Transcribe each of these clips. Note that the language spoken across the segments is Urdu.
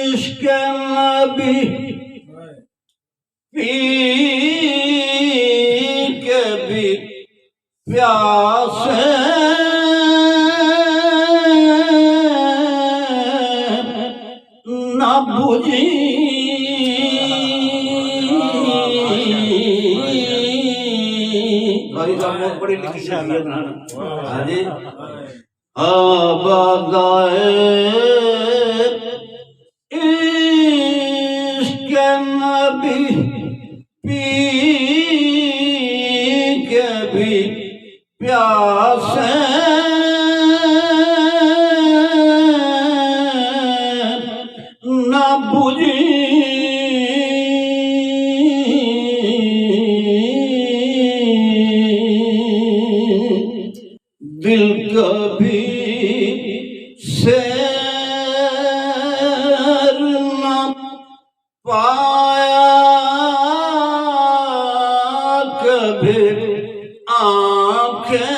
عشق نبی پی کے بھی پیاس نہ بجھی بھائی صاحب بہت بڑی لکھی شخصیت ہاں جی آبادائے عشق نبی پی کے بھی پیاس نہ بجھی دل کبھی سیر نہ پایا کبھی آنکھیں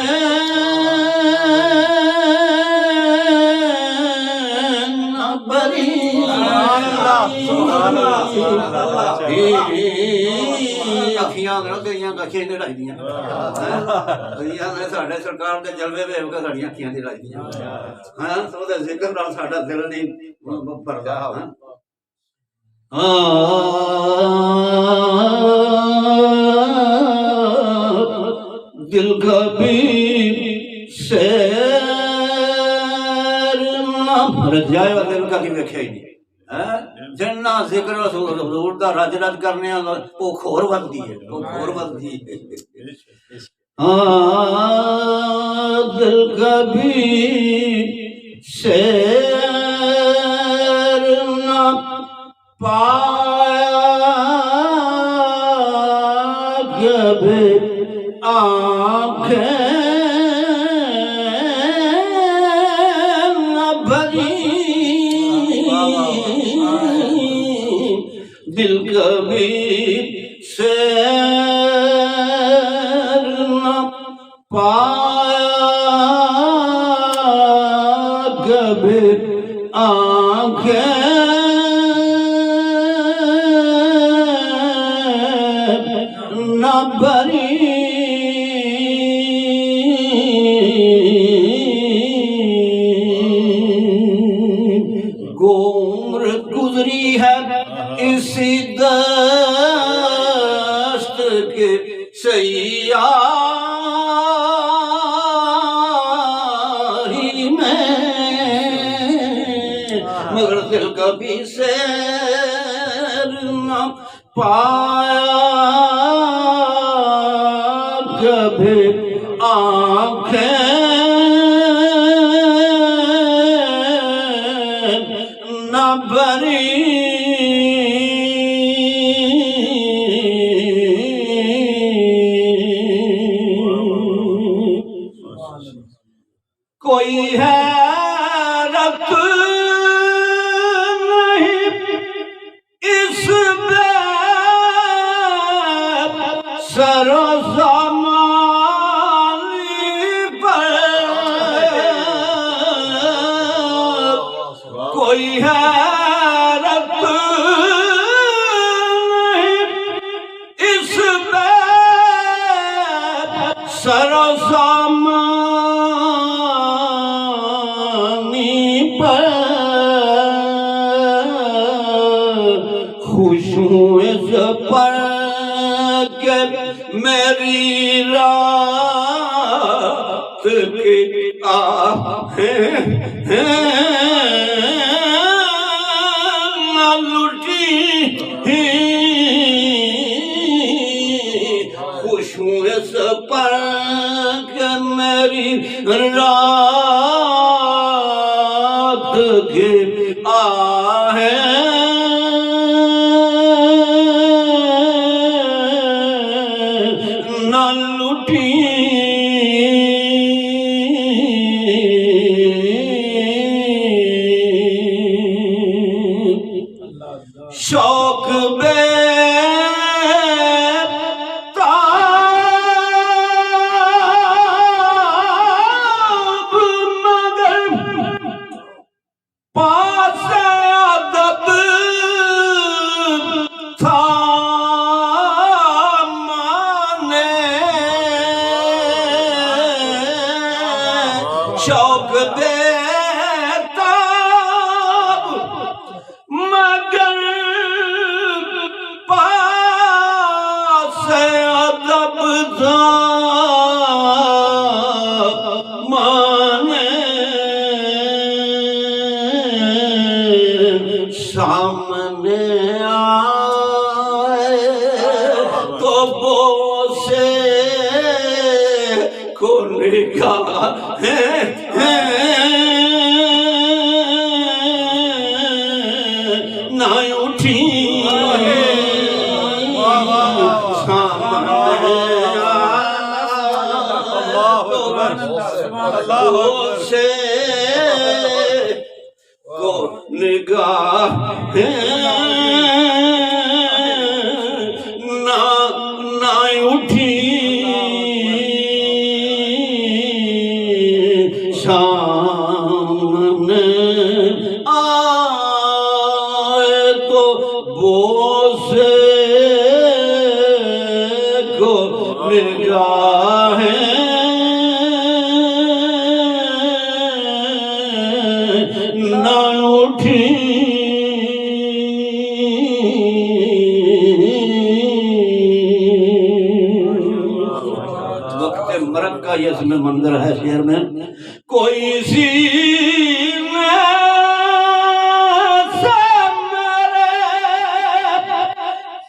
نہ بری اکھیاں تیریاں کچھے نے لائی دیاں ساڈے سرکار دے جلوے ویکھ کے ساڈیاں اکھیاں دی لائی دیاں ہاں تو دے ذکر نال ساڈا دل نہیں بھردا دل کبھی سیر نہ رجائے وا دل کبھی ویکھیا ہی نہیں جنہ ذکر حضور دا رج رج کرنے وہ کھور بنتی ہے وہ کھور بنتی ہے دل کبھی سیر نہ پایا کبھی آنکھیں نہ بھری دل کبھی سیر نہ پایا کبھی آنکھیں نہ بھری عمر گزری ہے اسی دست کے سیاہی میں مگر دل کبھی سیر نہ پایا کبھی آنکھیں نہ بھری کوئی حیرت نہیں اس بے سر و زمانی پر کوئی حیرت نہیں اس بے سر و زمانی پر خوش ہوں اس پر کہ میری رات کی آہیں نہ لٹی خوش ہوں اس پر کہ میری رات کی آہیں نہ لٹی شوق بے تاب شوق دیتا مگر پاس ادب مانے سامنے آئے تو بوسے کو نگاہ نہ اٹھی سے کو نگاہ نہ اٹھی سامنے آئے تو بوسے کو نگاہ نہ اٹھی وقت مرگ کا یہ اس میں منظر ہے شعر میں کوئی سی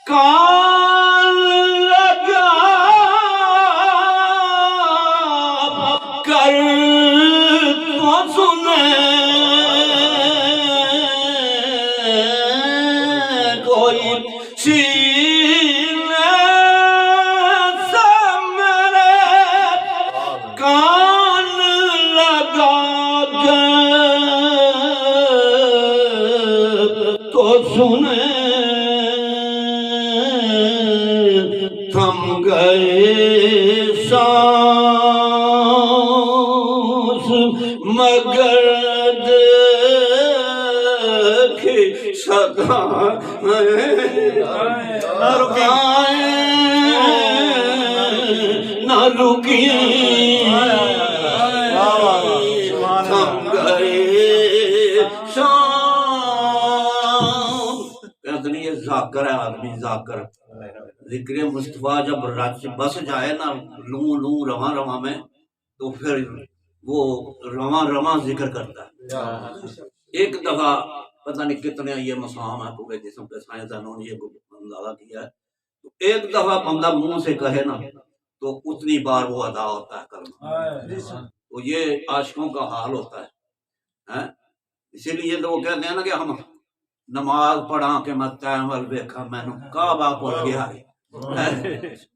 کان لگا کر تو سنے کوئی سینے سے میرے کان لگا تو سنے تھم گئے سانس مگر دیکھی صدا نہ رکی تھم گئے سانس اتنی یہ ذاکر ہے آدمی ذاکر ذکر مصطفیٰ جب رچ بس جائے نا لوں لوں رواں رواں میں تو پھر وہ رواں رواں ذکر کرتا ہے ایک دفعہ پتہ نہیں کتنے یہ مسام ہے پورے جسم پہ سائنسدانوں نے یہ اندازہ کیا ہے تو ایک دفعہ بندہ منہ سے کہے نا تو اتنی بار وہ ادا ہوتا ہے کرنا تو یہ عاشقوں کا حال ہوتا ہے اسی لیے تو وہ کہتے ہیں نا کہ ہم نماز پڑھا کے میں تیم ول ویکھا مینوں کعبہ بھول گیا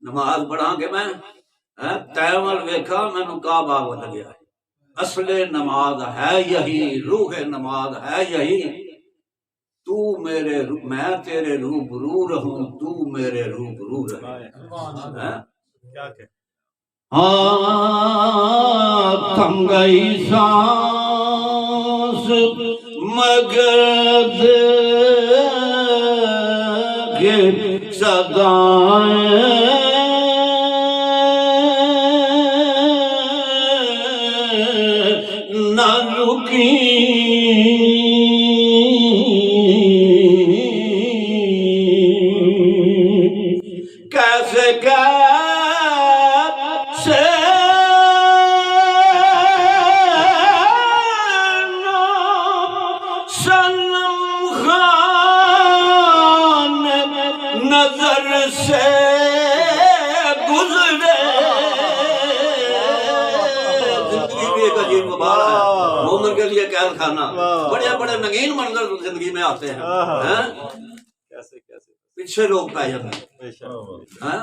نماز پڑھا کے میں تیم ول ویکھا مینوں کعبہ بھول گیا اصل نماز ہے یہی روح نماز ہے یہی تو میرے میں تیرے روبرو رہوں تو میرے روبرو رہے تھم گئی سانس مگر دیکھے صدائیں نہ رکی کیسے کیسے صنم خان نظر سے گزرے زندگی بھی ایک عجیب غبار ہے مومن کے لیے قید خانہ بڑے بڑے نگین منظر زندگی میں آتے ہیں پیچھے لوگ پہ جاتے ہیں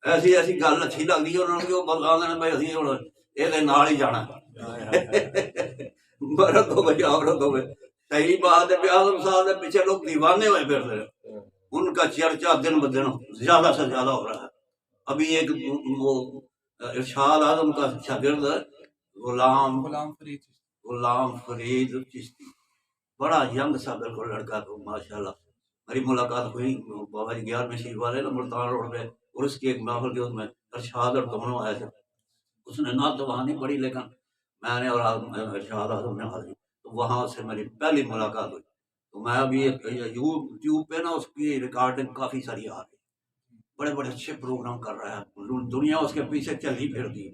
ایسی ایسی گل اچھی لگتی ہے انہوں نے بتاتے ہیں بھائی اسی ہوں یہ نال ہی جانا مرد ہو گئی عورت ہو گئی صحیح بات ہے اعظم صاحب کے پیچھے لوگ دیوانے ہوئے پھر ان کا چرچا دن بدن زیادہ سے زیادہ ہو رہا ہے ابھی ایک وہ ارشاد اعظم کا شاگرد غلام فرید چشتی بڑا ینگ سا بالکل لڑکا تو ماشاء اللہ میری ملاقات ہوئی بابا جی 11ویں شریف والے نا ملتان روڈ پہ اور اس کی ایک محفل کے اس میں ارشاد اور دونوں آئے تھے اس نے نعت تو وہاں نہیں پڑھی لیکن میں نے اور ارشاد اعظم نے حاضری، تو وہاں سے میری پہلی ملاقات ہوئی. تو میں ابھی یوٹیوب پہ نا اس کی ریکارڈنگ کافی ساری آ رہی، بڑے بڑے اچھے پروگرام کر رہا ہے، دنیا اس کے پیچھے چل ہی پھر دی.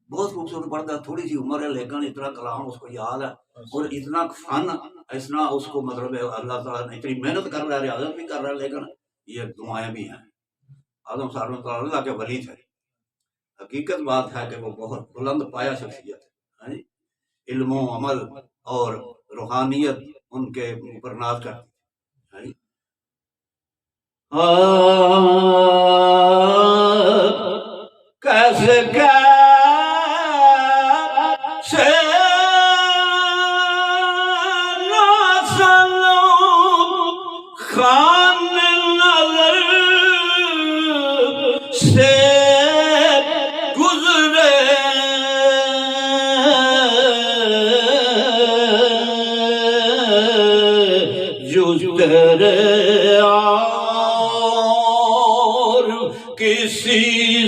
بہت خوبصورت پڑھتا ہے، تھوڑی سی عمر ہے لیکن اتنا کلام اس کو یاد ہے اور اتنا فن، اتنا اس کو مطلب اللہ تعالیٰ نے اتنی محنت کر رہا ہے، ریاضت بھی کر رہا ہے، لیکن یہ دعائیں بھی ہیں. اعظم صاحب اللہ کے ولی تھے. حقیقت بات ہے کہ وہ بہت بلند پایا شخصیت ہے، علم و عمل اور روحانیت ان کے اوپر ناز کرتی. کیسے خان نظر سے گزرے جو تیرے اور کسی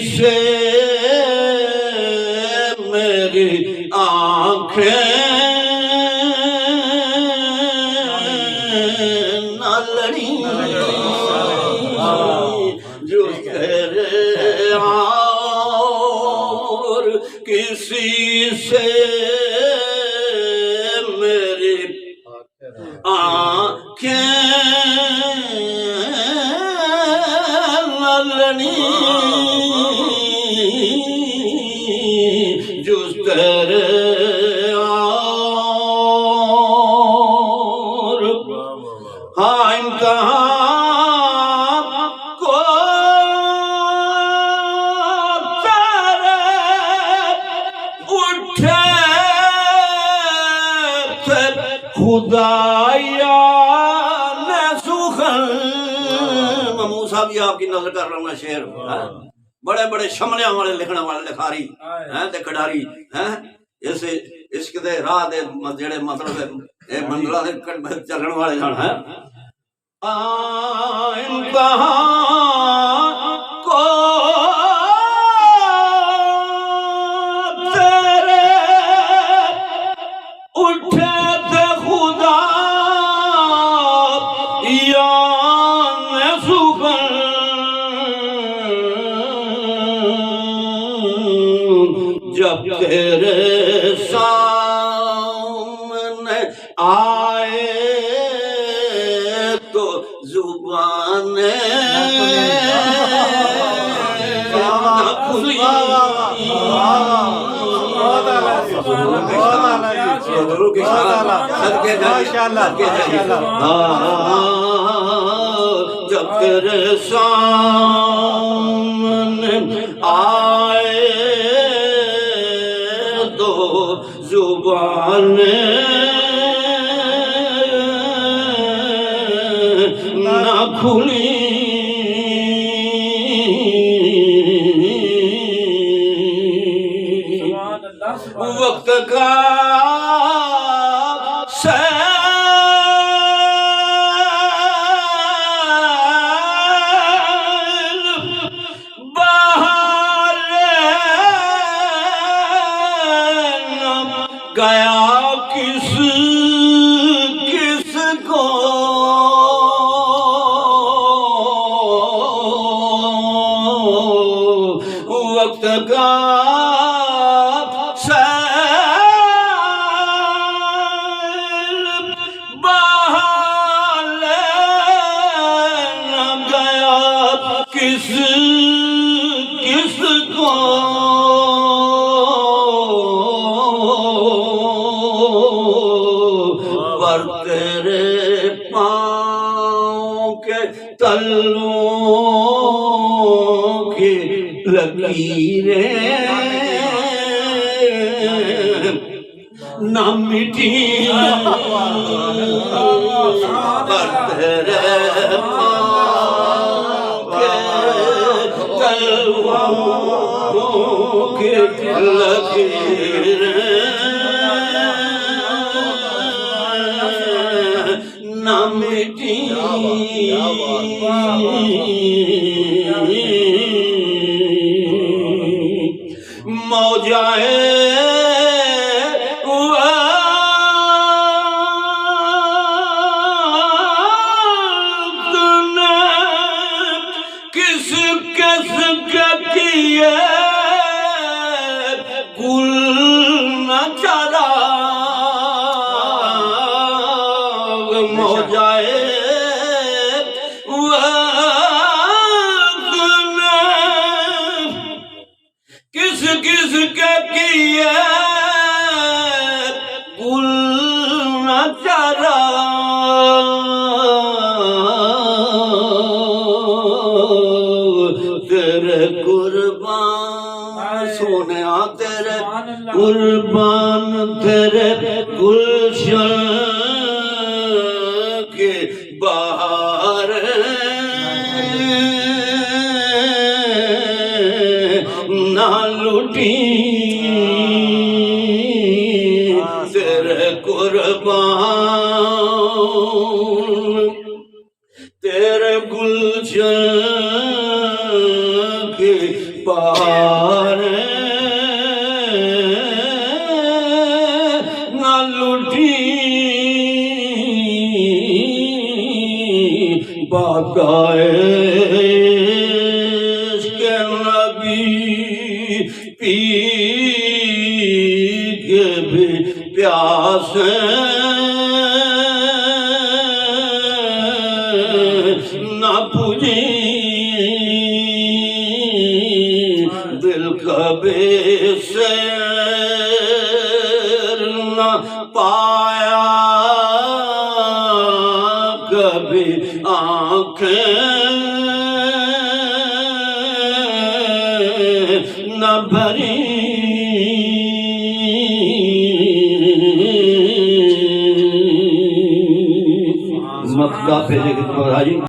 سے میری آنکھیں نہ لڑی، جو تیرے اور کسی سے میری آنکھیں نہ لڑی، جو تیرے اور ہاں امتحان کو تیرے اٹھے تھے خدایا نے سخن. محمود صاحب یہ آپ کی نظر کر رہا ہوں میں شعر، بڑے بڑے شملیاں والے لکھنے والے لکھاری ہیں تے کھڈاری ہیں، اس عشق دے راہ دے جڑے مطلب اے منزلہ دے چلن والے جان ہیں. امتحان کو تیرے اٹھے تھے خدا یا نے سخن، جب تیرے سامنے آئے تو زبانیں نہ کھلی. جب تیرے سامنے آئے تو زبانیں نہ کھلی. وقت کا گیا کس کو وقت کا سیل بہا لینا گیا کس کو پر تیرے پاؤں کے تلوں کی لکیریں نہ مٹی، پر تیرے پاؤں کے تلوں کی لکیریں نہ مٹی. موجائے کس کس کے کیے گل نہ چرا تیرے قربان سونیا تیرے قربان تیرے گلشن کے باہر نہ لٹی تیرے قربان تیرے گلشن کے باہر نہ لٹی باقائے عشق نبی پی کے بھی پیاس نہ بجھی دل کبھی سیر نہ پایا کبھی آنکھیں نہ بھری مقدہ پہ لے کے